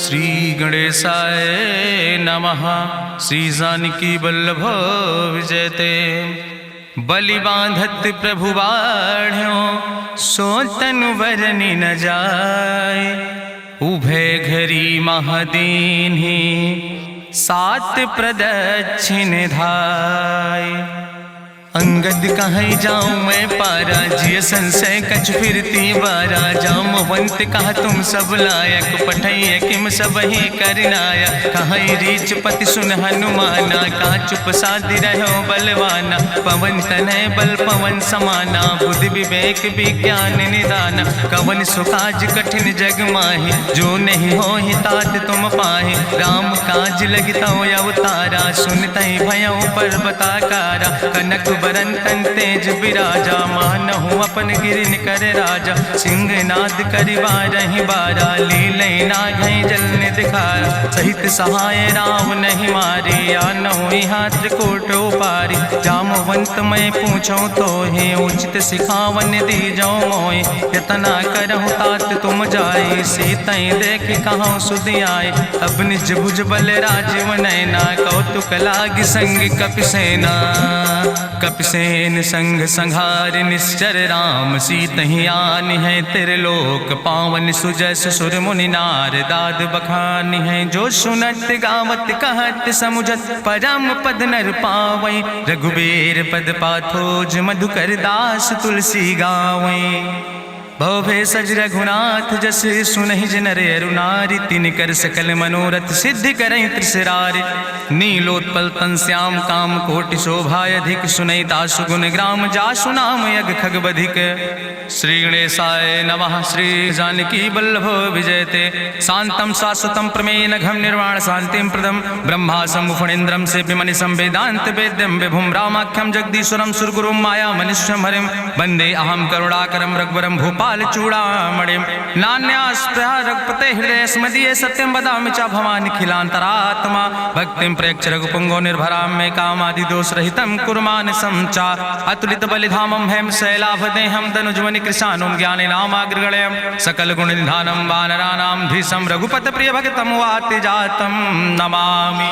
श्री गणेशाय नमः। श्री जानकी वल्लभ विजयते। बलि बांधत प्रभु बाढ़ो सो तनु बरनि न जाय। उभय घरी महादीन्हि सात प्रदक्षिण धाय। अंगद कहीं जाऊं मैं पारा जिय संशय कछ फिरती बारा। जामवंत कहा तुम सब लायक पठैय किम सब ही करनाया। कहीं रीच पति सुन हनुमाना का चुप साधि रहो बलवाना। पवन तनय बल पवन समाना बुद्धि विवेक विज्ञान निदाना। कवन सुकाज कठिन जग माहि जो नहीं हो ही तात तुम पाहि। राम काज लगता अवतारा सुनतहि भयउ पर्वताकारा। कनक बरन तन तेज बिराजा मानहु अपन गिरिन कर राजा। सिंह नाद करिवारहि बारा लीलै नागहि जल निधिखारा। सहित सहाय राम नहीं मारे आनहु यहाँ त्रिकोट उपारी। जामवंत मैं पूछूं तो हे उचित सिखावन दीजो मोय। यतना करहु तात तुम जाए सीतई देख कहूँ सुधि आए। अब निज भुज बल राजीव नैना कौतुक लाग संग कपिसेना। कपिसेन संग संहार निश्चर राम सीतहि आनि है त्रिलोक पावन। सुजस सुर मुनि नार दाद बखानि है। जो सुनत गावत कहत समुझत परम पद नर पावै। रघुबीर पद पाथोज मधुकर दास तुलसी गावै। भव भेषज रघुनाथ जस सुनहि जनरे अरुनारि। तिन कर सकल मनोरथ सिद्धि करहि त्रिसरारि। नीलोत्पल तन श्याम काम कोटि शोभाय अधिक। सुनहि दासु गुण ग्राम जासु नाम यज्ञ खग बधिक। श्री गणेशाय नमः। श्री जानकी वल्लभ विजयते। शांतम शाश्वतम प्रमेयन घम निर्वाण शांतिम प्रदम। ब्रह्मा शंभु फणीन्द्रम सेव्यमनिशं वेदांत वेद्यम विभुम रामाख्यम जगदीश्वरम सुरगुरुम माया मनिष्यम हरिम। वंदे अहम करुणाकरम रघुवरम भूपाल चूड़ामणिम। नान्यास्पृहा रघुपते हृदय स्मदीये सत्यम वदामि च भवानिखिलांतरात्मा। भक्तिम प्रयच्छ रघुपुंगो निर्भराम मे कामादि दोष रहितम कुर्मानसं च। अतुलित बलिधामम हेम शैलाभदेहम दनुजवनि कृशानुम ज्ञानि नामाग्रगण्यम। सकल गुण निधानम वानराणाम धीशम रघुपत प्रिय भगतम वाति जातम नमामि।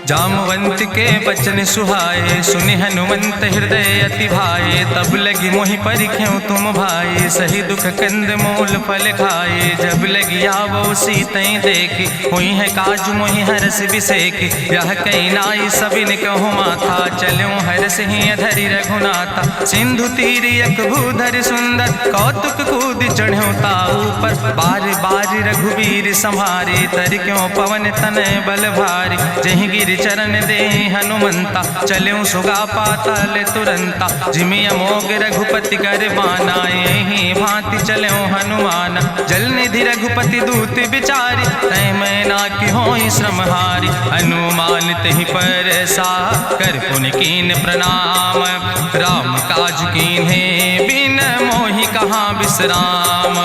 जामवंत के बचन सुहाए सुनि हनुमंत हृदय अति भाए। तब लगी मोहि परिख्यों तुम भाई सही दुख कंद मूल फल खाए। जब लगी आवो सीतई देखी हुई है काज मोहि हरस बिसेकी। यह कई नाई सबिन कहु माथा चलो हरस ही धरि रघुनाथा। सिंधु तीर यक भूधर सुंदर कौतुक कूद चढ़्यो ताऊ पर। बार बार रघुबीर संहारे तर क्यों पवन तनय बल भारी। जहि गिर चरण दे हनुमंता चल्यों सुगा पाताल तुरंता। जिमि अमोघ रघुपति कर बाना यही भांति चल्यों हनुमाना। जल निधि रघुपति दूत बिचारी तय मैना की होई श्रमहारी। हनुमान तहि पर सा कर पुनि कीन प्रणाम। राम काज कीन्हे बिन मोहि कहाँ विश्राम।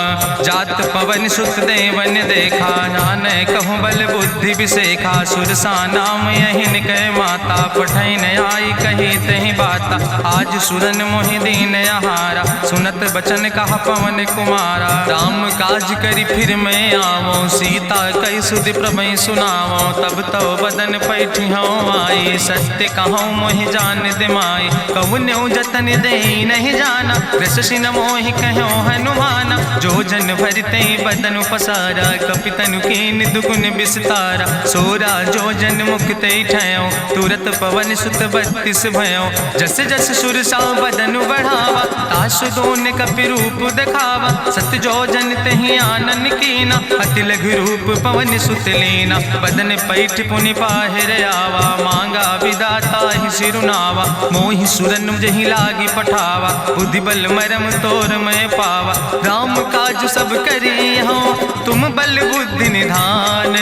जात पवन सुत देवन देखा नानक कहूँ बल बुद्धि विसेखा। सुरसा नाम यहिन कह माता पठैन आई कही तहि बाता। आज सुरन मोहि दीन आहारा सुनत बचन कहा पवन कुमारा। राम काज करी फिर मैं आवो सीता कई सुधि प्रभु सुनावो। तब तो बदन पैठी हूँ आई सत्य कहूँ मोहि जान दिमाई। कहुन्यु जतन दे नहीं जाना रससिन मोहि कहो हनुमाना। जो जन भरते बदन पसारा कपितनु कीन दुगुन विस्तारा। सोरा जो जन मुक्त ठयो तुरत पवन सुत 32 भयो। जस जस सुरसा बदन बढ़ावा तासु दोन कपि रूप दिखावा। सत जो जन तहि आनन कीना अति लघु रूप पवन सुत लीना। बदन पैठ पुनि पाहिर आवा मांगा विदाता ही सिरुनावा। मोहि सुरन जहि लागी पठावा बुद्धि बल मरम तोर मैं पावा। राम काज सब करी हो तुम बल बुद्धि निधान।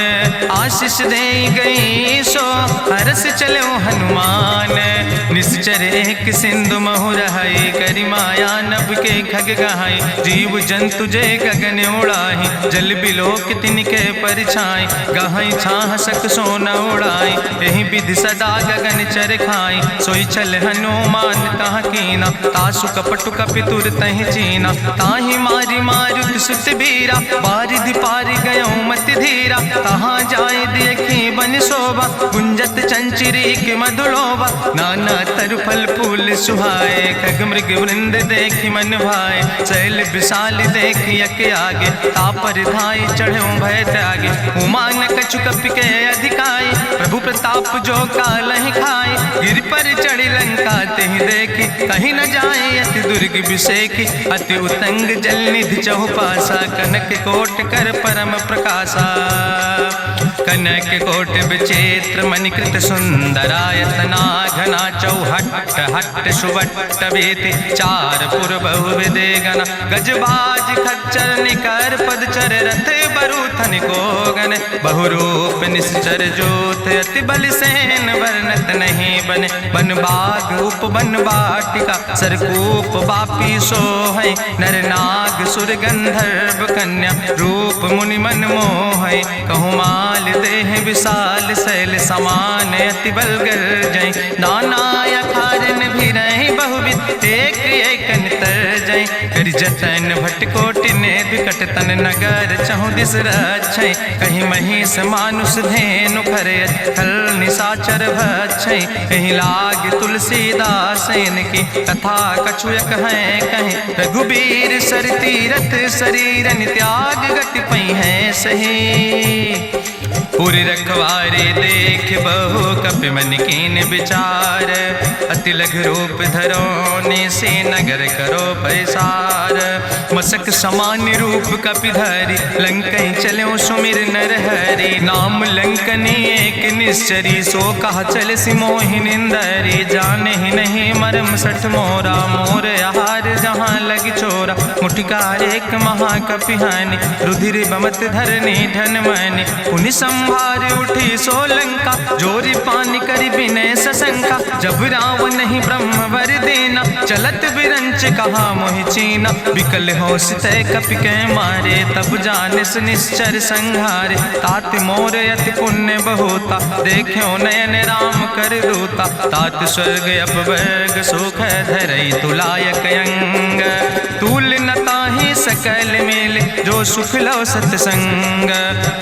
आशीष दे गई सो हरस चलो हनुमान। निश्चर एक सिंधु महुर है करी माया नभ के खग गहाई। जीव जंतु जय गगन उड़ाही जल बिलोक तिनके परिछाई। गहाई छाह सक सोन उड़ाई यही विधि सदा गगन चर खाई। सोई चल हनुमान ताह कीना तासु कपटु कपितुर तहि चीना। ताहि मारी मारुत सुत बीरा, बारिधि पारि गयो मत धीरा। कहाँ जाए देखी बन शोभा, गुंजत चंचिरीक मधुलोभा। नाना तरु फल फूल सुहाए, खग मृग वृंद देखी मन भाए। शैल विशाल देखी यके आगे, तापर धाई चढ़ो भय त्यागे। उमान कछु कपि के अधिकाई, प्रभु प्रताप जो कालहि खाई। गिर पर चढ़ी लंका तेहि देखी, कहीं न जाए अति दुर्ग विषेखी। अति उतंग जल निधि चहुपासा, कनक कोट कर परम प्रकाशा। कनक कोट विचित्र मणिकृत सुंदरायतना, घना चौहट्ट हट्ट सुवट्ट वेति। चार पुर बहुविधे गण, गजबाज खच्चर निकर पदचर। रथ बरूथन को गण, बहुरूप निश्चर जोत। अति बल सेन वर्णत नहीं बने, बन बाग उपवन वाटिका। सरकूप बापी सोहै, नर नाग सुर गंधर्व कन्या। रूप मुनि मन मोहै, कहूँ माल देह विशाल। शैल समान अति बल गर्जै, नाना अखारन भी रही बहुविध। एक एक तर जय, कर जतन भटकोटि ने विकट तन। नगर चहु दिस रक्षै, कहीं महिष मानुष धेनु खरे। खल निशाचर भक्षै, कहीं लाग तुलसीदास की। कथा कछुयक है कहीं, रघुबीर सर तीरथ शरीरन त्याग। गति पै है सही, पुरि रखवारे देख बहु कपि मन कीन विचार। अति लघु रूप धरो निसे, नगर करो पैसार। मसक समान रूप कपि धरि, लंकै चलो सुमिर नर हरि। नाम लंकनी एक निश्चरी, सो कहा चल सिमोहि निंदरी। जाने ही नहीं मरम सठ मोरा, मोर आहार जहाँ लग चोरा। मुठकार एक महाकपि हानि, रुधिर बमत धरनी धन मनि। पुनि संभार उठी सोलंका, जोरी पानी करि विनय सशंका। जब रावण नहीं ब्रह्म वर देना, चलत बिरंच कहा मोहि चीना। विकल होश तय कपि के मारे, तब जानिस निश्चर संहारे। तात मोर अति पुण्य बहुता, देखो नयन राम कर रूता। तात स्वर्ग अपवर्ग सुख धरई, तुलायक अंग। तूल न ताहि सकल मेल, जो सुख लो सतसंग।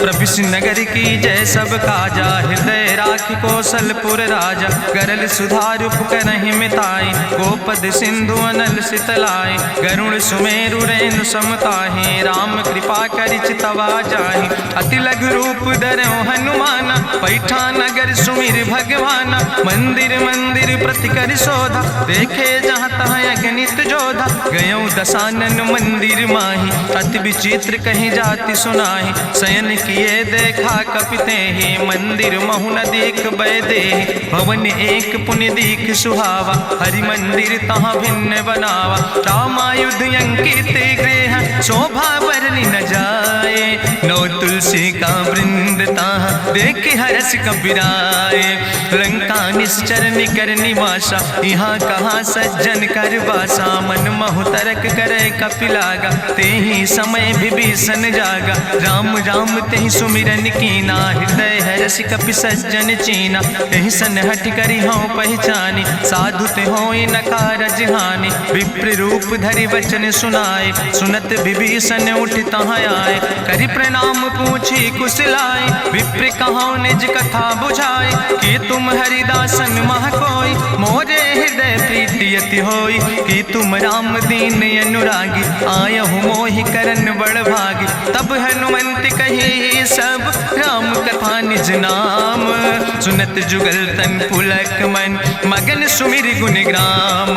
प्रभिस नगर की जय सब काजा, हृदय राखि कौशलपुर राजा। गरल सुधारूप करहि मिताई, गोपद सिंधु अनल सितलाई। गरुण सुमेरु रेणु समताहि, राम कृपा करि चितवा जाहि। अति लघु रूप धरौ हनुमाना, पैठा नगर सुमिर भगवाना। मंदिर मंदिर प्रति कर शोधा, देखे जहाँ तहाँ अगणित जोधा। गयो दशानन मंदिर माही, अति विचित्र कहीं जाति सुनाही। शयन किए देखा कपि तेहि, मंदिर महु न देख बैदे। भवन एक पुण्य दीख सुहावा, हरि मंदिर तहाँ भिन्न बनावा। रामायुध अंकित गृह, शोभा वर्णि न जाए। नौ तुलसी का वृंद ताहाँ, देख हरस कबीराए। लंका निश्चर निकर निवासा, यहाँ कहाँ सज्जन कर वासा। मन महु तरक करे कपि लागा, तेहि समय विभीषण जागा। राम राम तेहि सुमिरन कीना, हृदय हरस कपि सज्जन चीना। तेहि सन हठ करि हऊँ पहचानी, साधु ते होई न कारज हानि। विप्र रूप धरि वचन सुनाए, सुनत विभीषण उठ तहाँ आए। करि प्रणाम पूछी कुशलाए, विप्र कहौं निज कथा बुझाए। कि तुम हरिदासन मह कोई, मोरे हृदय प्रीति अति होई। कि तुम राम दीन अनुरागी, आयहु मोहि करन बड़ भागी। तब हनुमंत कही सब, राम कथा निज नाम। सुनत जुगल तन पुलक मन, मगन सुमिर गुण ग्राम।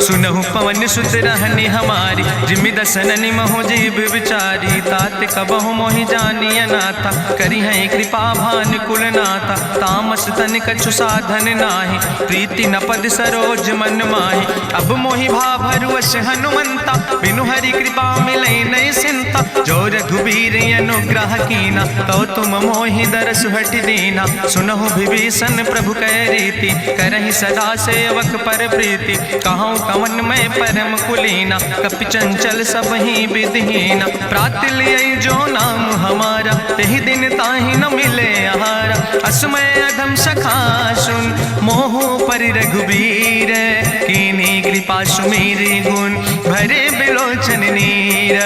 सुनहु पवन सुत रहनी हमारी, जिमि दसननि महु जीव विचारी। तात कबहु मोहि जानी अनाथा, करी है कृपा भान कुल नाथा। तामस तन कछु साधन नाही, प्रीति न पद सरोज मन माही। अब मोहि भाभरुवश हनुमंता, बिनु हरि कृपा मिलै नहीं सिंता। जो रघुबीर अनुग्रह कीना, तो तुम मोहि दरस हटि दीना। सुनहु विभीषण प्रभु कै रीति, करहि सदा सेवक पर प्रीति। कहूँ कवन मैं परम कुलीना, कपि चंचल सब ही विधिहीना। प्रात लियै जो नाम हमारा, तेहि दिन ताहि न मिले आहारा। असमय अधम सखा सुन, मोह पर रघुबीर, कीन्ही कृपा सुमेरि गुण भरे बिलोचन नीर।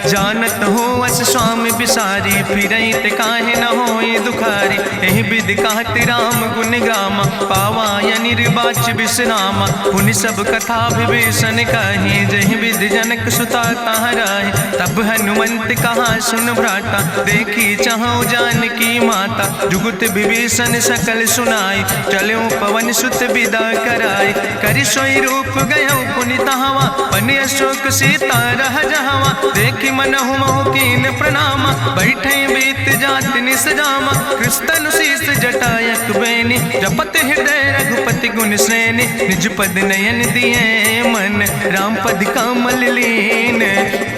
जानत हो अस स्वामी बिसारी, फिरई ते काहे न होए दुखारी। एहि विधि कहत राम गुण गामा, पावा या निर्बाच विश्रामा। पुनि सब कथा विभीषण कही, जहि विधि जनक सुता कहाँ राहि। तब हनुमंत कहा सुन भ्राता, देखी चाहु जानकी माता। जुगुत विभीषण सकल सुनाई, चलो पवन सुत विदा कराई। करि सोई रूप गयो पुनि तहवा, बन अशोक सीता रह जहवा। देखी मनहु मोह कीन प्रणामा, बैठे बीत जात निस जामा। कृष्ण शीस जटायक बेनी, जपत हृदय रघुपति गुण श्रेणी। निज पद नयन दिए मन, राम पद कमल लीन।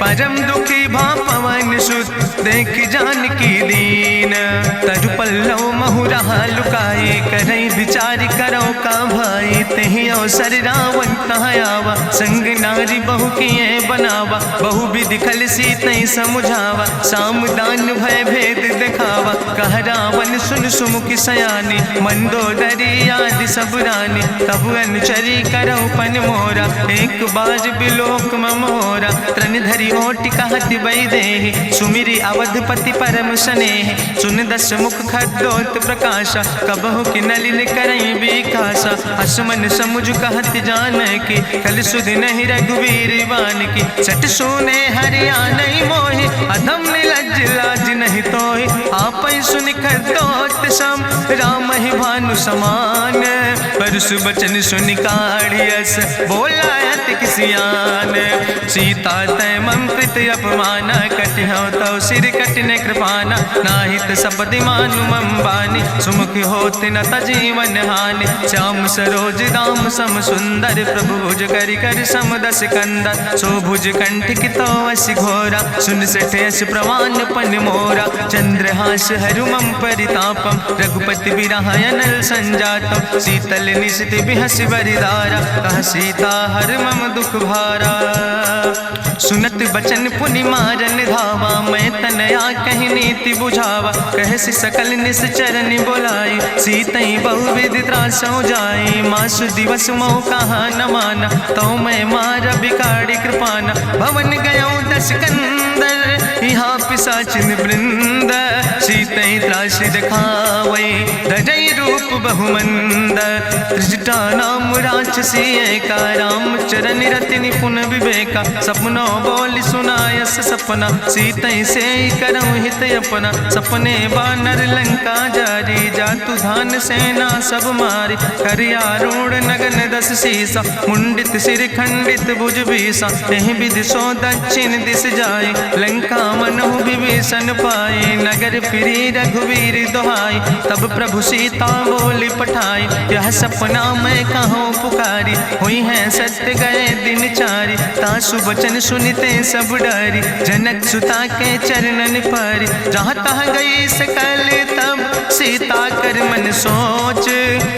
परम दुखी भा पवन सुत, देख जानकी दीन। तरु पल्लव महु रहा लुकाई, करई विचार करो का भाई। तेहि अवसर रावण तहाँ आवा, संग नारी बहु किए बनावा। बहु विधि खल सीतै समुझावा, साम दान भय भेद दिखावा। कह रावण सुन सुमुखी सयानी, मंदोदरी आदि सब रानी। तब अनुचरी करौ पन मोरा, एक बाज बिलोक ममोरा। तृण धरि ओट कहत वैदेही, सुमिरि अवधपति परम स्नेह। सुन दस मुख खद्योत प्रकाशा, कबहु कि नलिन करई विकासा। असमन समुझ कहत जानकी, कल सुधि नहीं रघुवीर बान की। सट सुने हरिया नहीं मोहि, अधम निलज्ज लाज नहीं तोहि। आपै सुनि खद्योत सम, राम ही भानु समान। परसु बचन सुनि काढ़ियस, बोला अति किसियान। सीता तै मम कृत अपमाना, कटिहौ तौ सिर कटिन कृपाना। नाहित सपदि मानु मम बानी, सुमुख होत न तजीवन हानि। श्याम सरोज दाम सम सुंदर, प्रभु भुज करि कर सम दस कंदर। सो भुज कंठ कितो अस घोरा, सुन सठे अस प्रवान पन मोरा। चंद्रहास हरु मम परितापम, रघुपति बिरह अनल संजातम। शीतल निशित बिहस बरिदारा, कह सीता हर मम दुख भारा। सुनत बचन पुनि मारन धावा, मैं तनया कहि नीति बुझावा। कहसि सकल निश्चरनि बोलाई, सीतई बहुविधि त्रासौ जाई। मासु दिवस मोह कहा न माना, तो मैं मार बिगाड़ी कृपाना। भवन गयो दस कंदर, यहाँ पिशाचिन वृंद। सीतई त्रास दिखावै, धजै रूप बहुमंद। त्रिजटा नाम राक्षसी एका, राम चरण रति निपुण विवेका। सपनो बोल सुनायस सपना, सीतई से करऊँ हित अपना। सपने बानर लंका जारी, जातु धान सेना सब मारी। करियारूढ़ नगन दस सीसा, मुंडित सिर खंडित भुज बीसा। एहि विधि सो दक्षिण दिस जाए, लंका मनहु विभीषण पाए। नगर फिरी रघुवीर दुहाई, तब प्रभु सीता बोली पठाई। यह सपना मैं कहूँ पुकारी, हुई है सत्य गए दिन चारी। तासु वचन सुनिते सब डरी, जनक सुता के चरणन परी। जहाँ तहाँ गई सकल तब, सीता कर मन सोच।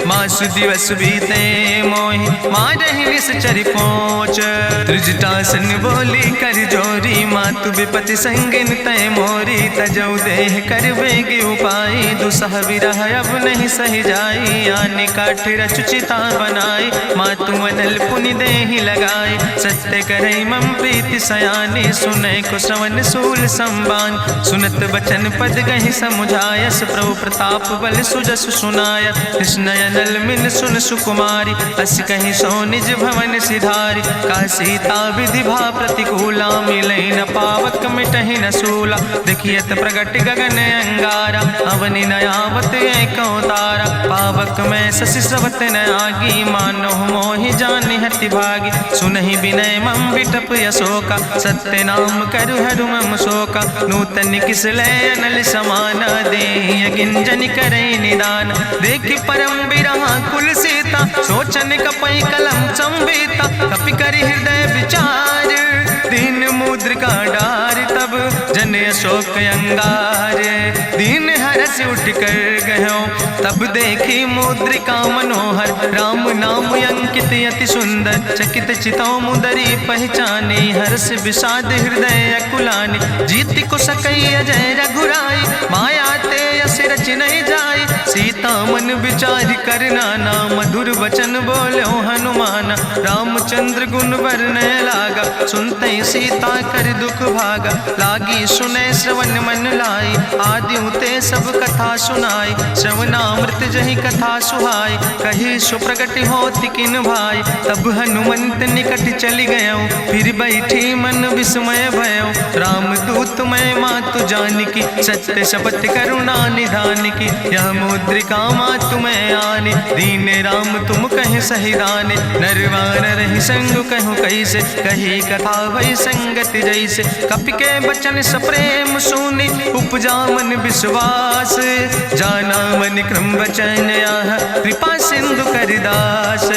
मासु दिवस बीते मोहि, मारहि निश्चर पहुँच। त्रिजटासन बोली कर जोरी, मातु विपति संगिन तय मोरी। तजौ देह कर बेग उपाय, दुसह विरह अब नहीं सही जाई। आने काठ रचुचिता बनाई, मातु अनल पुनि देहि लगाई। सत्य करई मम प्रीति सयानी, सुनै को श्रवण सूल संबान। सुनत बचन पद गहि समुझायस, प्रभु प्रताप बल सुजस सुनाय। कृष्णय नल मिल सुन सुकुमारी, अस कहि सो निज भवन सिधारी। का सीता विधि भा प्रतिकूला, मिलै न पावक मिटहि न सूला। देखियत प्रगट गगन अंगारा, अवनि न आवत एको तारा। पावक में शशि स्रवत न आगी, मानो मोहि जानि हति भागी। सुनहि विनय मम विटप यशोका, सत्य नाम करु हरु मम शोका। नूतन किस लय अनल समाना, देहि अगिंजन करई निदान। देखि परम बिरहा कुल सीता, सोचन कपई कलम संवेता। कपि करि हृदय विचार, दीन मुद्रिका डार। तब जन अशोक अंगार, दीन हरत हर्ष उठ कर गयो। तब देखी मुद्रिका मनोहर, राम नाम अंकित अति सुंदर। चकित चितौ मुदरी पहचानी, हर्ष विषाद हृदय अकुलानी। जीत को सकई अजय रघुराई, माया ते यस रच नहीं जाई। सीता मन विचार कर नाना, मधुर वचन बोल्यो हनुमाना। रामचंद्र गुण वर्णय लागा, सुनते सीता कर दुख भागा। लागी सुने श्रवण मन लाई, आदिउ ते सब कथा सुनाई। श्रवणामृत जहि कथा सुहाई, कही सुप्रगट होति किन भाई। तब हनुमंत निकट चली गयो, फिर बैठी मन विस्मय भयो। रामदूत मैं मातु जानकी, सत्य शपथ करुणा निधान की। यह मुद्रिका मातु मैं आने, दीन राम तुम कहे सही दाने। नरवान रही संग कहूँ कैसे, कही कथा वही संगत जैसे। कपि के बचन सप्रेम सुनी, उपजा मन विश्वास। जाना मन क्रम वचन आह, कृपा सिंधु करिदास।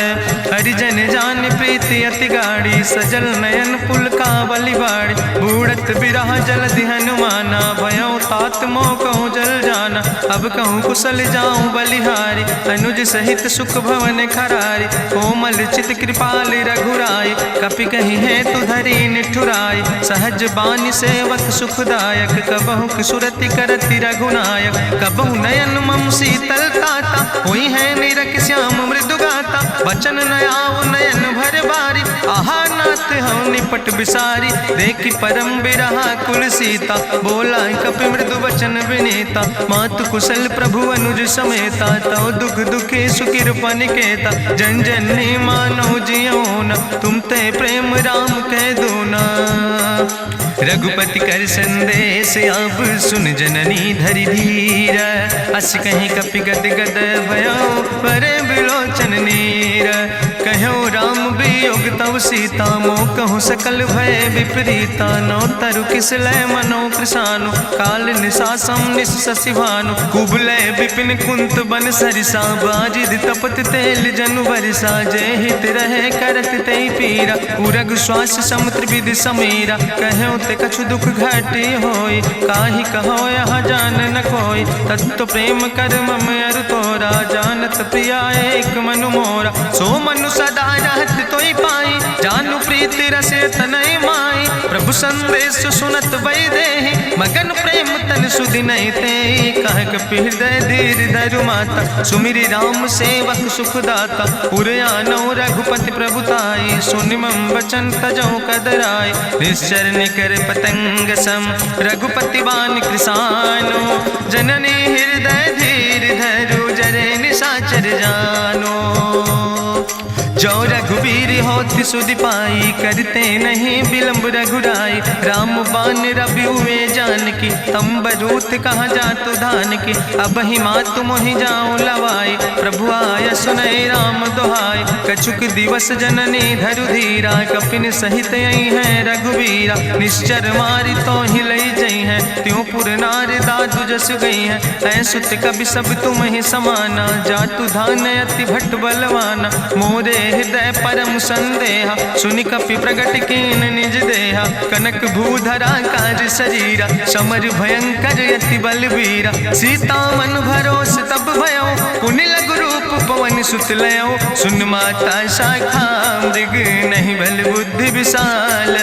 हरिजन जान प्रीति अति गाढ़ी, सजल नयन पुलकावली बाड़ी। बूढ़त बिरह जलधि हनुमाना, भयो तात मोह कहूँ जल जाना। अब कहूँ कुशल जाऊँ बलिहारी, अनुज सहित सुख भवन खरारी। कोमल चित कृपाल रघुराई, कपि कही है तु धरी निठुराई। सहज बानी सेवक सुखदायक, कबहु सुरति करति रघुनायक। कबहु नयन मम शीतल ताता, हुई है निरख श्याम मृदु गाता। बचन नयाव नयन भर बारी, आहा नाथ हम निपट बिसारी। देखी परम बिरहा कुल सीता, बोला कपि मृदु वचन विनीता। मातु कुशल प्रभु अनुज समेता, तव दुख दुखी सुकृपा निकेता। जन जननी मानो जियोना, तुम ते प्रेम राम कह दो ना। रघुपति कर संदेश अब सुन जननी धरि धीर। अस कहीं कपि गद गद भयो, परे बिलोचन नीर। कहो राम वियोग तव सीता, मोह कहूँ सकल भय विपरीता। नौ तरु किस लय मनो कृशानु, काल निशासम निशि भानु। कुबलय विपिन कुंत बन सरिसा, बाजिद तपत तेल जनु बरिसा। जय हित रहे करत ते पीरा, उरग श्वास समुद्र विधि समीरा। कहो ते कछु दुख घाटी होई, काहि कहो यहाँ जान न कोई। तत्व प्रेम कर मम अरु तोरा, जानत प्रिया एक मनु मोरा। सो मनु सदा रहत तोई पाई, जानु प्रीति रसे तनय माई। प्रभु संदेश सुनत वै देहि, मगन प्रेम तन सुधि नहीं ते। कह कपि हृदय धीर धरु माता, सुमिरि राम सेवक सुख दाता। उरयानो रघुपति प्रभुताई, सुनि मम वचन तजौ कदराई। निश्चर निकर पतंग सम, रघुपति बान कृसानो। जननी हृदय धीर धरु, जरे निशाचर जानो। जो रघुबीर होति सुधि पाई, करते नहीं विलम्ब रघुराई। राम बान रवि हुए जानकी, तम्बरूथ कहाँ जातु धान की। अब ही मातु मोहि जाऊँ लवाई, प्रभु आय सुनय राम दुहाई। कछुक दिवस जननी धरु धीरा, कपिन सहित यही है रघुबीरा। निश्चर मारी तो ही लई जई है, त्यों पुर नार दादु जस गई है। ऐसुत कवि सब तुम ही समाना, जातु धान अति भट बलवाना। मोरे हृदय परम संदेहा, सुनि कपि प्रगट कीन निज देहा। कनक भूधरा काज शरीरा, समर भयंकर यति बलबीरा। सीता मन भरोस तब भयो, पुनि लघु रूप पवन सुत लयो। सुन माता शाखा मृग, नहीं बल बुद्धि विशाल।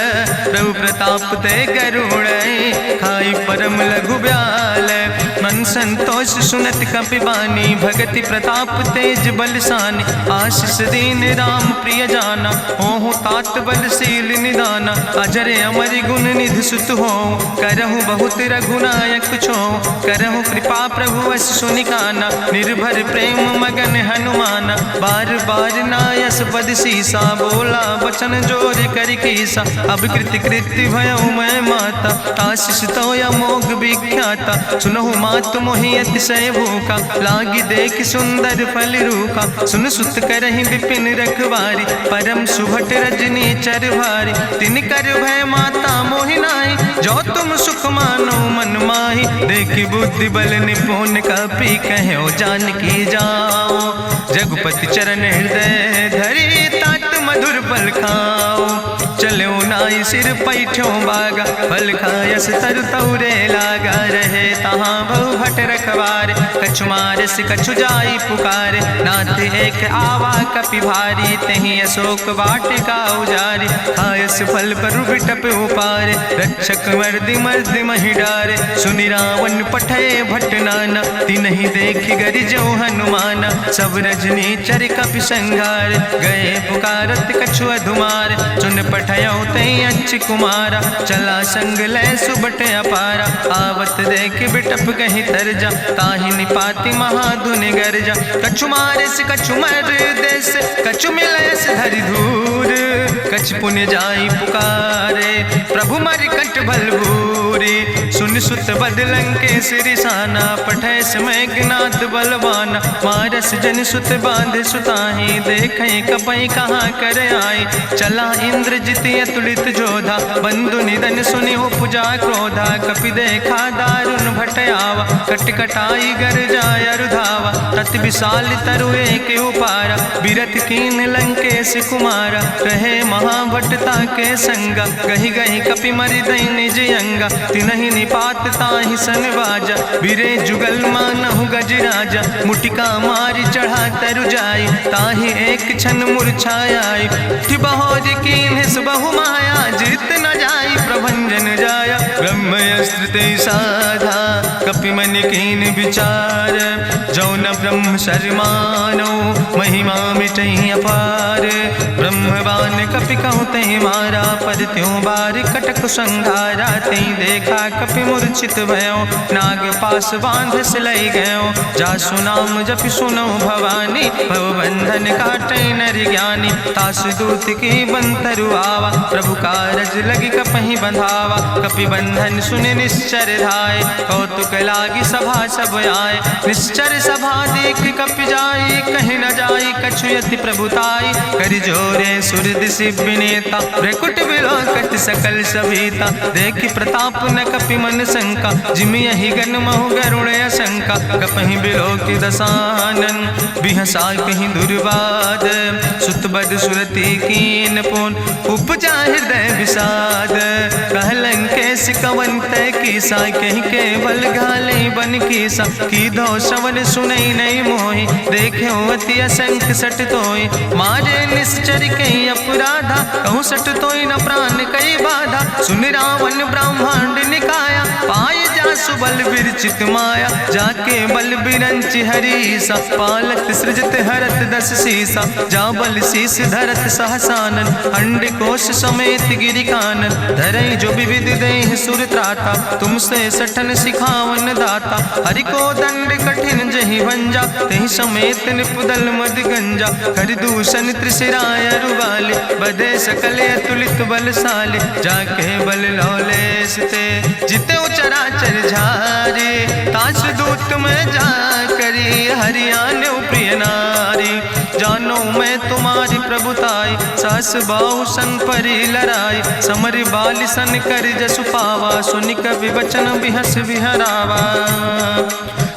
प्रभु प्रताप ते करुणै, खाई परम लघु ब्याल। मन संतोष सुनत कपि बानी, भगति प्रताप तेज बलसानी। आशीष दीन राम प्रिय जाना, होहु तात बलशील निदाना। अजर अमर गुण निधि सुत हो, करहु बहुत रघुनायक छो। करहु कृपा प्रभु अस सुनिकाना, निर्भर प्रेम मगन हनुमाना। बार बार नायस पद सीसा, बोला वचन जोर कर कीसा। अब कृति कृति भयो मैं माता, आशीष तो अमोघ विख्याता। सुनहु मात मोहि अतिशय भूखा, लागी देख सुंदर फल रूखा। सुन सुत करहि विपिन रखवारी, परम सुभट रजनी चर भारी। तिन कर भय माता मोहि नाहि, जो तुम सुख मानो मन माहि। देखि बुद्धि बल निपुण कपि कहो जानकी जाओ। जगुपति चरण हृदय धरि, तात मधुर फल खाओ। चलो नाई सिर पैठो बागा, फल खायस तरु तौरे लागा। रहे तहाँ बहु भट रखवार। कछु मारस कछु जाई पुकार, नाथ एक आवा कपि भारी। तहीं अशोक वाटिका उजारी, खायस फल पर बिटप उपार। रक्षक मर्दि मर्दि महि डारे, सुनि रावण पठय भट्ट नाना। तिन्हि देखि गरिजो हनुमान, सब रजनी चर कपि संघार। गए पुकारत कछु अधुमार, चुन पठयो तई अच्छ कुमारा। चला संग लय सुबट अपारा, आवत देख बिटप कहीं तरजा। ताहि निपाति महाधुनि गर्जा, कछु मारस कछु मर देस। कछु मिलयस धरि धूर, कछ पुण्य जाई पुकारे। प्रभु मर कंठ बलभूरी, सुन सुत बदलं के सिरिसाना। पठय समय ज्ञात बलवाना, मारस जन सुत बांध सुताही। देखें कपई कहाँ कर आई, चला इंद्रजित अतुलित जोधा। बंधु निधन सुनि उपजा क्रोधा, कपि देखा दारुण भटयावा। कट कटाई गर जाय रुधावा, तत विशाल तरु एक उपारा। बिरथ कीन लंकेश कुमारा, रहे महाभटता के संगा। गहि गहि कपि मरि दई निज अंगा, तिन्हि निपात ताहि सन बाजा। बिरे जुगल मानहु गजराजा, मुटिका मारि चढ़ा तरु जाई। ताहि एक क्षण मूर्छाई, बहोज कीन्ह बहु माया। जीत न जाई प्रभंजन जाया, ब्रह्मस्त्र ते साधा। कपि मन कीन विचार, जो न ब्रह्म शर्मानो। महिमा मिटई अपार, ब्रह्मवान कपि कहु तहि मारा। पर त्यों बार कटक संघारा, तई देखा कपि मूर्छित भयो। नाग पास बांध सिलई गयो, जासु नाम जपि सुनो भवानी। भव बंधन काटै नर ज्ञानी, तास दूत की बंतरु आवा। प्रभु कारज लगी कपहि बंधावा, कपि बंधन सुनि निश्चर धाय। कौतुक लागी सभा सब आए, निश्चर सभा देख कपि जाई। कहीं न जाई कछु यति प्रभुताई, कर जोरे सुर दिसि विनेता। भ्रकुट विलोकट सकल सभीता, देखि प्रताप न कपि मन शंका। जिमि यहि गन महु गरुण शंका, कपहि बिलोकि दसानन। बिहसा कहीं दुर्वाद, सुत बद सुरति कीन पुन। उपजा हृदय विषाद, कहलन केस कवन तय कीसा। कहीं केवल घाले बन कीसा, कीधो श्रवण सुनई नहीं मोहि। देख्यो अति असंख्य सट तोय, मारे निश्चर कई अपराधा। कहूँ सट तोय न प्राण कई बाधा। सुन रावण ब्रह्मांड निकाया, पाय जासु बल विरचित माया। जाके बल बिरंच हरीसा, पालत सृजत हरत दस सीसा। जा बल शीस धरत सहसानन, अंड कोश समेत गिरि कानन। धरई जो विविध देह सुर त्राता, तुमसे सठन सिखावन दाता। हरि को दंड कठिन जहि भंजा, तहि समेत निपुदल मद गंजा। कर दूषण त्रिशिराय रुवाले, बधे सकल अतुलित बलशाले। जाके बल लौलेस ते, जिते चराचर झारे। तास दूत में जा करी, हरियाण प्रिय नारी। जानो मैं तुम्हारी प्रभुताई, सास बाहु सन परी लड़ाई। समर बाल सन कर जसु पावा, सुनि कवि वचन बिहस बिहरावा।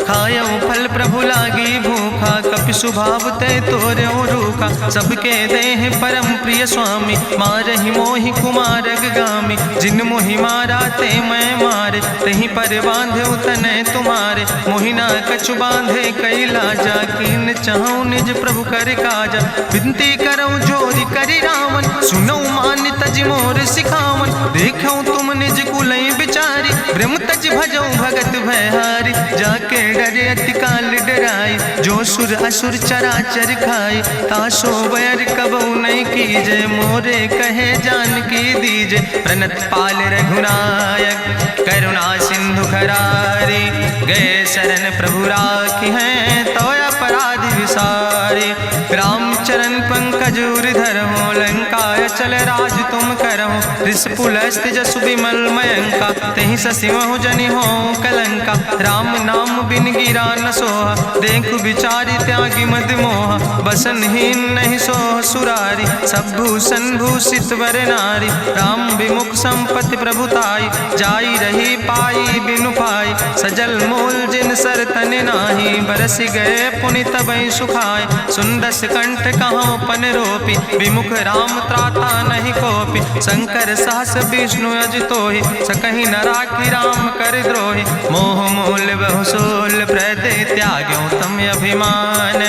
खायो फल प्रभु लागी भूखा, कपि स्वभाव तय तोर्यो रूखा। सबके देह परम प्रिय स्वामी, मारहि मोहि कुमारग गामी। जिन मोहि मारा ते मैं मारे, तहीं पर बांधे तनय तुम्हारे। मोहिना कछु बांधे कई लाजा, कीन चाहूं निज प्रभु कर काजा। विनती करऊं जोरि करि रावण, सुनऊ मान तज मोर सिखावन। देखऊं तुम निज कुलई बिचारी, ब्रह्म तज भजऊं भगत भयहारी। जाके डरे अति काल डराई, जो सुर असुर चराचर खाई। तासो बैर कबऊ नहीं कीजे, मोरे कहे जान की दीजे। प्रणत पाल रघुनायक, करुणा सिंधु खरारी। गए शरण प्रभु राखी हैं, तो अपराधि विसारी। रामचरण पंकज उर्धर हो, लंकाय चल राज तुम करहो। रिसपुलस्त जसु विमल मयंका, तहि ससिमहु जनि हो कलंका। राम नाम बिन गिरा न सोहा, देखु बिचारी त्यागी मद मोहा। बसनहीन नहीं सोह सुरारी, सब भूषण भूषित वर नारी। राम विमुख संपत्ति प्रभुताई, जाई रही पाई बिनु पाई। सजल मूल जिन सर तन नाही, बरस गए पुनि तबई सुखाय। सुंदस कंठ कहाँ पन रोपी, विमुख राम त्राता नहीं कोपी। शंकर सहस विष्णु अज तोहि, सकहि न राखी राम कर द्रोहि। मोह मूल बहु सोल अभिमान।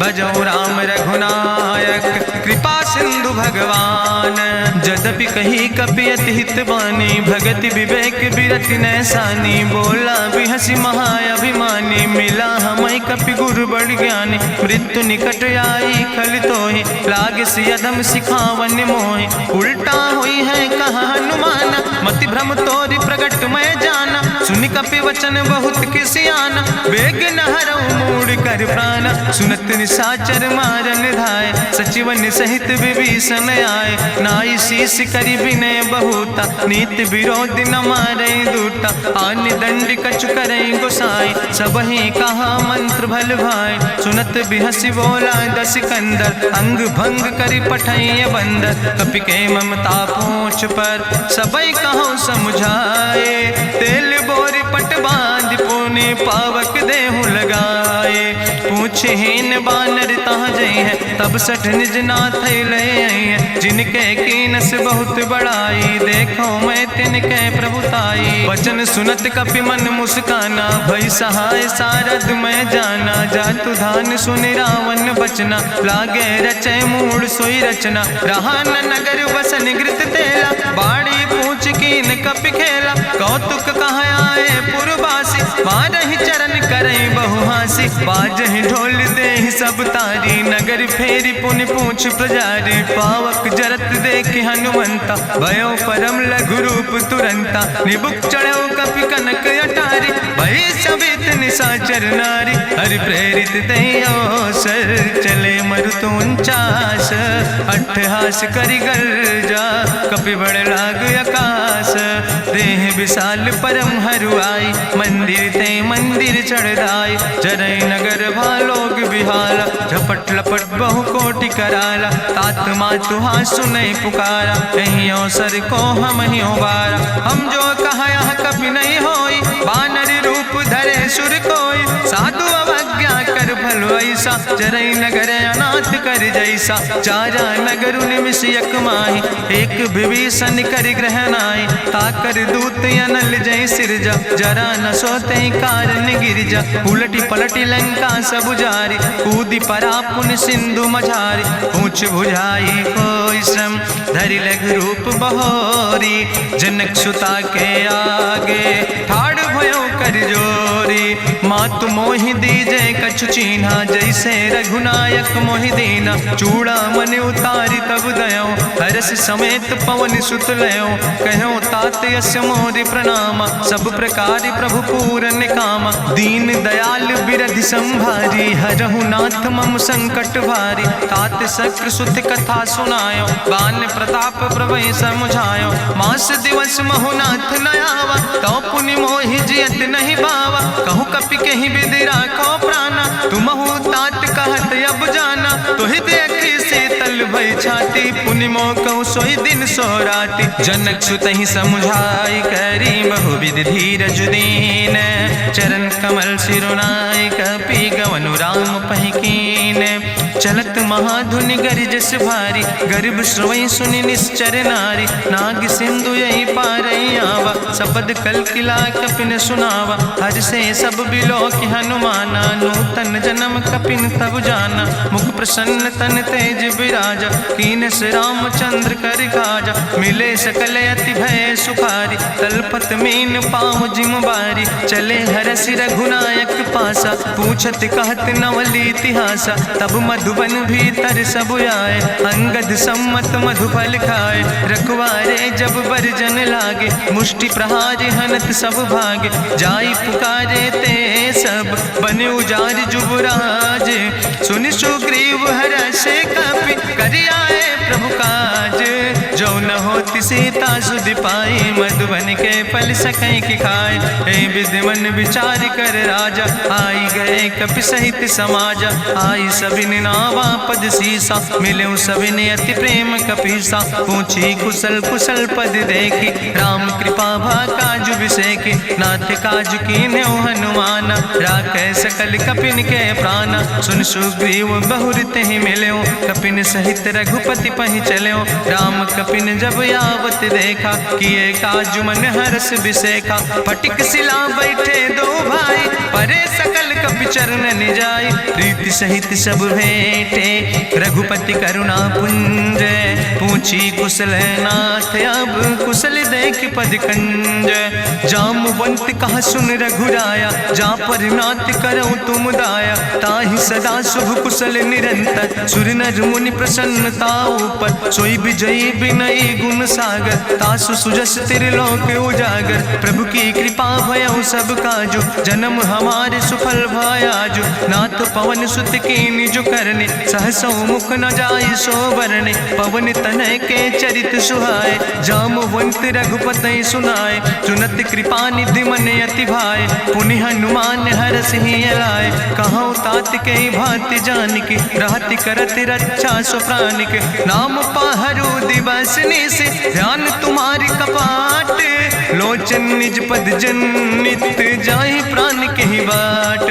भजो राम रघुनायक कृपा सिंधु भगवान। जदपि कही कपि अति हित बानी, भगति विवेक बिरति नैसानी। बोला बिहसी महाअभिमानी, मिला हमै कपि गुरु बड़ ज्ञानी। मृत्यु निकट आई खल तोहि, लागे सियदम सिखावन मोहि। उल्टा हुई है कहा हनुमान, मति भ्रम तोरि प्रगट मैं जाना। सुनि कपि वचन बहुत किसियाना, बेग न हरऊ मूढ़ कर प्राण। सुनत निशाचर मारन धाय, सचिवन सहित विभीषण आए। नाई शीस करि विनय बहुता, नीति विरोध न मारे दूता। आन दंड कछु करे गोसाई, सबहि कहा मंत्र भल भाई। सुनत बिहसी बोला दस कंदर, अंग भंग करि पठैय बंदर। कपि के ममता पूछ पर, सबई कहो समुझाए। तेल बोरी पट बांध पुनि, पावक देहु लगाए। पूछहीन बानर तहाँ जई है, तब सठ निज नाथ ले आई है। जिनके कीनस बहुत बड़ाई, देखो मैं तिनके प्रभुताई। वचन सुनत कपि मन मुस्काना, भई सहाय सारद मैं जाना। जातु धान सुनि रावण बचना, लागे रचे मूढ़ सोई रचना। रहा न नगर बसन घृत तेला, बाड़ी पूछ कीन कपि खेला। कौतुक कहाँ आए पुरवासी, मारहि चरण करई बहुहासी। बाजहि ढोल देहि सब तारी, नगर फेरी पुनि पूछ प्रजारी। पावक जरत देखि हनुमंता, भयो परम लघु रूप तुरंता। निबुक चढ़ो कपि कनक अटारी, भई सवित निशाचर नारी। हरि प्रेरित तहि अवसर, चले मरुत 49। अट्ठहास करि गर्जा, कपि बड़ लाग आकाश। देह विशाल परम हरुआई, मंदिर ते मंदिर चढ़ाई। जरई नगर भालोग बिहाला, झपट लपट बहु कोटि कराला। तात मातु हाँ सुनै पुकारा, कहीं अवसर को हम ही बारा। हम जो कहा यहाँ कभी नहीं होई, बानर रूप धरे सुर कोई। साधु अवज्ञा कर फल ऐसा, जरई नगर अनाथ कर जैसा। चारा नगर निमिष यक माही, एक विभीषण कर ग्रह नाई। ताकर दूत अनल जय सिरजा, जरा न सोते कारण गिरजा। उलटी पलटी लंका सब जारी, कूदी परा पुन सिंधु मझारी। पूछ बुझाई कोई श्रम, धरि लघु रूप बहोरी। जनक सुता के आगे, ठाड़ भयो कर जोरी। मातु मोहि दीजे कछु चीन्हा, जैसे रघुनायक मोहि दीना। चूड़ा मन उतारी तब दयो, हरस समेत पवन सुत लयो। कहो तात यस मोरि प्रणामा, सब प्रकार प्रभु पूरन कामा। दीन दयाल बिरधि संभारी, हरहु नाथ मम संकट भारी। तात शक्र सुत कथा सुनायो, बान प्रताप प्रभय समुझायो। मास दिवस महु नाथ न आवा, तो पुनि मोहि जियत नहीं बावा। कहु कपि कहि विधि राखो प्राणा, तुमहु तात कहत अब जाना। तुहि देखी शीतल भई छाती, पुनि मोह कहु सोई दिन सो राति। जनक सुतहि समुझाई, करी बहु विधि धीरज दीन। चरण कमल सिरुनाई, कपि गवनु राम पहि कीन। चलत महाधुनि गरिजस भारी, गर्भ श्रवई सुनि निश्चर नारी। नाग सिंधु यही पारई आवा, सबद कल किला कपिन सुनावा। हर से सब बिलो कि हनुमाना, नूतन जन्म कपिन तब जाना। मुख प्रसन्न तन तेज विराजा, कीनस रामचंद्र कर काजा। मिले सकल अति भय सुखारी, तलपत मीन पाहु जिम बारी। चले हरस रघुनायक पासा, पूछत कहत नवल इतिहासा। तब मधुबन भीतर सब आए, अंगद सम्मत मधुफल खाए। रखवारे जब बरजन लागे, मुष्टि प्रहार हनत सब भागे। जाई पुकारे ते सब, बने उजार जुबराज। सुनि सुग्रीव हरषे कपि, करि आए प्रभु काज। जो न होति सीता सुधि पाई, मधुबन के फल सकै कि खाए। हे विधि मन विचार कर राजा, आई गए कपि सहित समाजा। आई सबिन नावा पद सीसा, मिले सबिन अति प्रेम कपीसा। पूछी कुशल कुशल पद देखी, राम कृपा भा काजु बिसेकी। नाथ काजु कीन्हे हनुमाना, राखै सकल कपिन के प्राणा। सुन सुग्रीव बहुर तेहि मिल्यो, कपिन सहित रघुपति पहि चल्यो। राम कपिन जब यावत देखा, किए काजु मन हरस बिसेखा। फटिक सिला बैठे दो भाई, परे सकल कपि चरणन जाय, प्रीति सहित सब भेंटे रघुपति करुणा पुंज। पूछी कुशल नाथ अब कुशल देख पद कंज। जामवंत कहा सुन रघुराया, जा पर नाथ करऊँ तुम दाया। ताहि सदा शुभ कुशल निरंतर, सुर नर मुनि प्रसन्नता ऊपर। सोई विजयी विनयी गुण सागर, तासु सुजस त्रिलोक उजागर। प्रभु की कृपा भयउ सब काजु, जन्म हमारे सुफल भयाजु। नाथ पवन सुत की निज करने, सहसौ मुख न जाय सो बरने। पवन तनय के चरित सुहाए, जामवंत रघुपति सुनाए। सुनत कृपा निधि मन अति भाए, पुनि हनुमान हरषि लाए। कहौं तात के भांति जानिके, रहति करत रक्षा सो प्राणिक। नाम पाहरु दिवस निस, ध्यान तुम्हारी कपाट। लोचन निज पद जनित, जाहि प्राण के बाट।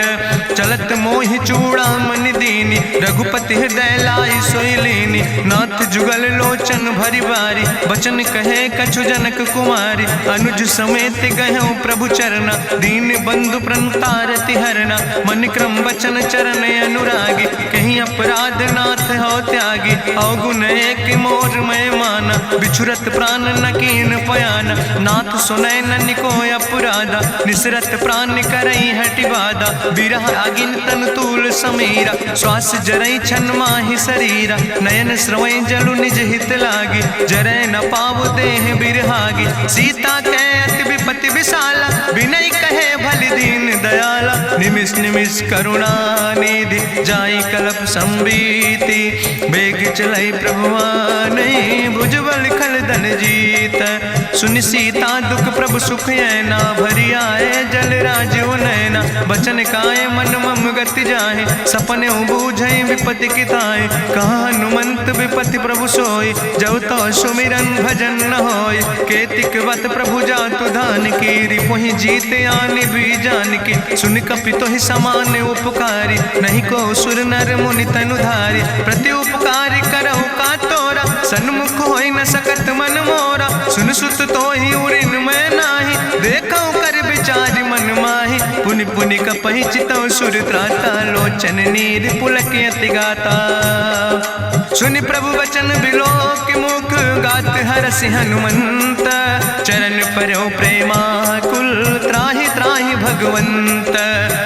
चलत मोहि चूड़ामणि दीनी, रघुपति हृदय लाई सोई लीनी। नाथ जुगल लोचन भरि बारी, बचन कहे कछु जनक कुमारी। अनुज समेत गहऊँ प्रभु चरना, दीन बंधु प्रणतारति हरना। मन क्रम बचन चरण अनुरागी, कहीं अपराध नाथ हो त्यागी। अवगुण एक मोर मैं माना, बिछुरत प्राण न कीन पयाना। नाथ सुनय ननि को अपराधा, निसरत प्राण करई हटि बाधा। बिरह अगिन तन तूल समीरा, श्वास जरई छन माहि शरीरा। नयन श्रवै जलु निज हित लागी, जरय न पाव देह बिरहागी। सीता के अति विपति विशाला, विनय कहे भलि दीन दयाला। निमिष निमिष करुणा निधि, जाई कलप संबीति। बेग चलई प्रभुवानई, भुजबल खल धन जीत। सुनि सीता दुख प्रभु सुख ऐना, भरी आए जल राजो नैना। बचन काए मन मम गति जाहे, सपने बूझई विपति किताए। कहा हनुमंत विपति प्रभु सोई, जब तो सुमिरन भजन न होय। केतिक वत प्रभु जातु धान की, रिपुहि जीत आनि भी जान की। सुन कपि तोहि समान उपकारी, नहीं को सुर नर मुनि तनुधारी। प्रति उपकार करहु का तोरा, सन्मुख होई न सकत मन मोरा। सुन सुत तोहि उरिन मैं नाही, देखौ कर विचार मन माहि। पुनि पुनि कपहि चितौ सुर त्राता, लोचन नीर पुलक अति गाता। सुनि प्रभु वचन बिलोक मुख, गात हरषि हनुमंत। चरण परौ प्रेमाकुल, त्राहि त्राहि भगवंत।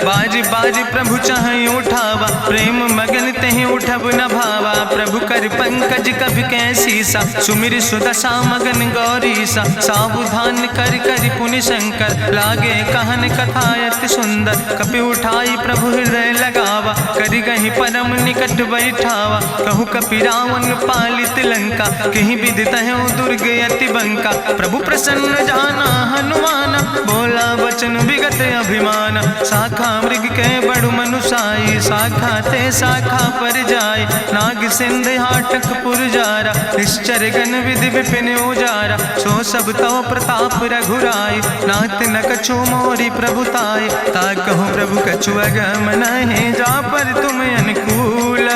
बाज बाज प्रभु चाहि उठावा, प्रेम मगन तहि उठब न भावा। प्रभु कर पंकज कभि कैसीसा, सुमिर सुदशा मगन गौरीसा। सावधान कर कर पुनि शंकर, लागे कहन कथा अति सुंदर। कपि उठाई प्रभु हृदय लगावा, करि गहि परम निकट बैठावा। कहु कपि रावण पालित लंका, कहीं विधि तहु दुर्ग अति बंका। प्रभु प्रसन्न जाना हनुमाना, बोला वचन विगत अभिमान। शाखा मृग के बड़ु मनुसाई, शाखा ते शाखा पर जाय। नाग सिंध हाटक पुरजारा, निश्चर गण विधि विपिन उजारा। सो सब तव प्रताप रघुराई, नाथ न कछु मोरी प्रभुताई। ता कहूँ प्रभु कछु अगम नहीं, जा पर तुम अनुकूल।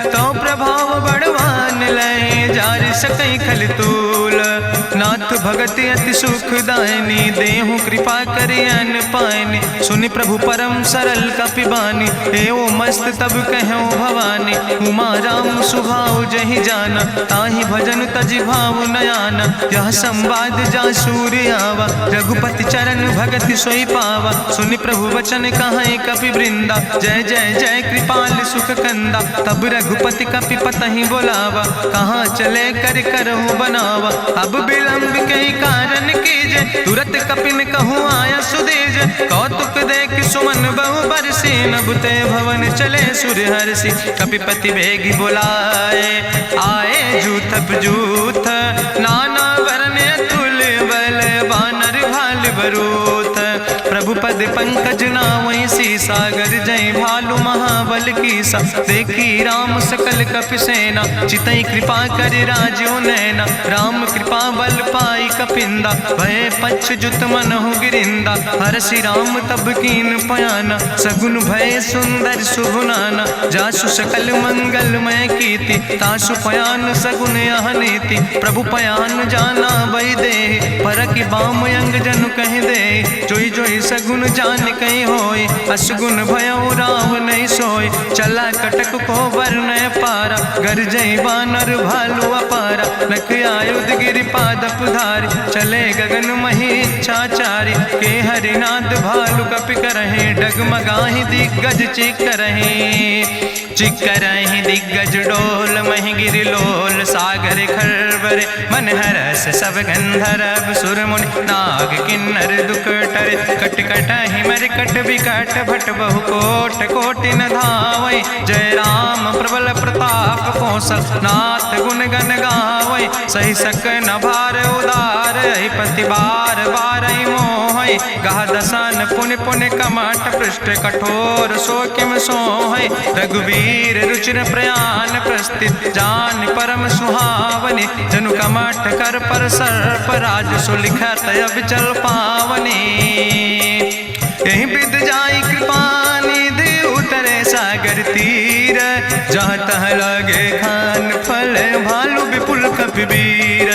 तो प्रभाव बड़वान लय, जार सकई खल तूल। नाथ भगति अति सुखदायनी, देहु कृपा करि अन पायनी। सुनि प्रभु परम सरल कपिबानी, एओ मस्त तब कहूँ भवानी। उमा राम सुभाव जहि जाना, ताहि भजन तजि भाव नयाना। यह संवाद जा सूर्य आवा, रघुपति चरण भगति सोई पावा। सुनि प्रभु वचन कहाई कपि वृंदा, जय जय जय कृपाल सुख कंदा। तब रघुपति कपि पतहि बोलावा, कहाँ चले कर करहु बनावा। अब विलंब कई कारण कीजे, तुरत कपिन कहूँ आया सुदेज। कौतुक देख सुमन बहु बरसी, नभ ते भवन चले सुर हरषि। कपिपति बेगी बुलाए, आए जूथप जूथ। नाना वरण तुल बल, बानर भाल बरूथ। प्रभु पद पंकज नावै सीसा, सागर जय भालु महाबल कीसा। देखी राम सकल कपि सेना, चितई कृपा कर राजो नैना। राम कृपा बल पाई कपिंदा, भय पक्ष जुत मनहु गिरिंदा। हरषि राम तब कीन पयाना, सगुन भय सुंदर शुभनाना। जासु सकल मंगलमय कीर्ति, तासु पयान सगुन अहनीति। प्रभु पयान जाना वै दे, परकि बाम अंग जनु कह दे। जोई जोई सगुन जान कहीं होय, असगुन भयो राव नहीं सोय। चला कटक को वर्ण पारा, गरजई बानर भालू अपारा। नख आयुध गिरि पादप धारी, चले गगन मही इच्छाचारी। के हरिनाद भालू कपि करहीं, डगमगाहि दिग्गज चिकरहीं दिग्गज डोल। मही गिरि लोल सागर खरबर, मन हरस सब गंधर्व सुर मुनि नाग किन्नर दुख टरे। कट कटहि मरकट विकट भट बहु कोट कोटि न धावै। जय राम प्रबल प्रताप कौशल नाथ गुण गण गावै। सही सक न भार उदार, पति बार बारई मोहै। गह दसन पुनि पुनि कमठ पृष्ठ, कठोर सो किम सोहै। रघुवीर रुचिर प्रयाण प्रस्थित, जान परम सुहावनी। जनु कमठ कर पर सर्प राज, सुलिखत अविचल पावनी। यही विद जाई कृपा निधि, उतरे सागर तीर। जहाँ तह लगे खान फल, भालू विपुल कपिवीर।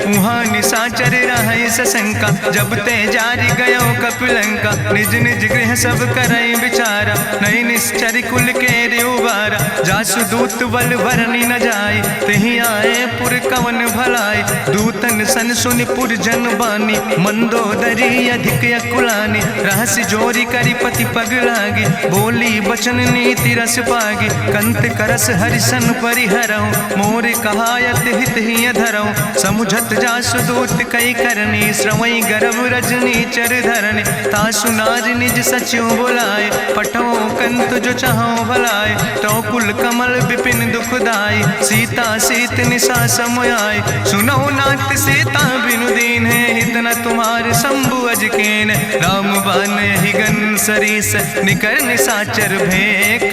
उहाँ निशाचर रहै सशंका, जब ते जारी गयो कपिलंका। निज निज गृह सब करई विचारा, नहीं निश्चर कुल के उबारा। जासु दूत बल भरनी न जाय, तेहि आए पुर कवन भलाई। दूतन सन सुनि पुर जन बानी, मंदोदरी अधिक अकुलानी। रहस्य जोरी करि पति पग लागी, बोली बचन नीति रस पागी। कंत करस हरिसन परिहरऊँ, मोर कहायत हित ही धरऊँ। समुझत जासु दूत कई करनी, श्रवई गर्भ रजनी चर धरनी। तासु नार निज सचिव बुलाए, पठो कंत जो चाहो भलाए। तो कुल कमल विपिन दुखदाई, सीता सीत निशा समयाय। सुनो नाथ सीता बिनु दीन है, हित न तुम्हारे शंभु अजकेन। राम बान ही गन सरीस, निकर निशाचर भेक।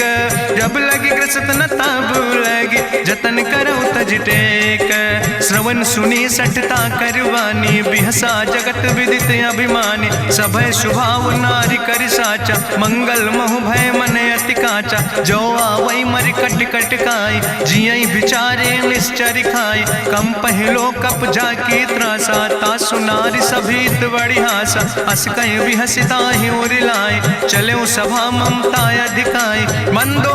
जब लगी ग्रसत न ताब लगी, जतन करो तज टेक। श्रवण सुनी सठता करवानी, बिहसा जगत विदित अभिमानी। सभय स्वभाव नारी कर साचा, मंगल महु भय मन अति काचा। जो आवै मर कट कट खाई, जियई विचारे निश्चर खाई। कम पहलो कप जाकी त्रासा, तासु नारी सभीत बड़ी हासा। अस कहीं भी हसिता ही उर लाए, चले सभा ममता अधिकाई। मंदो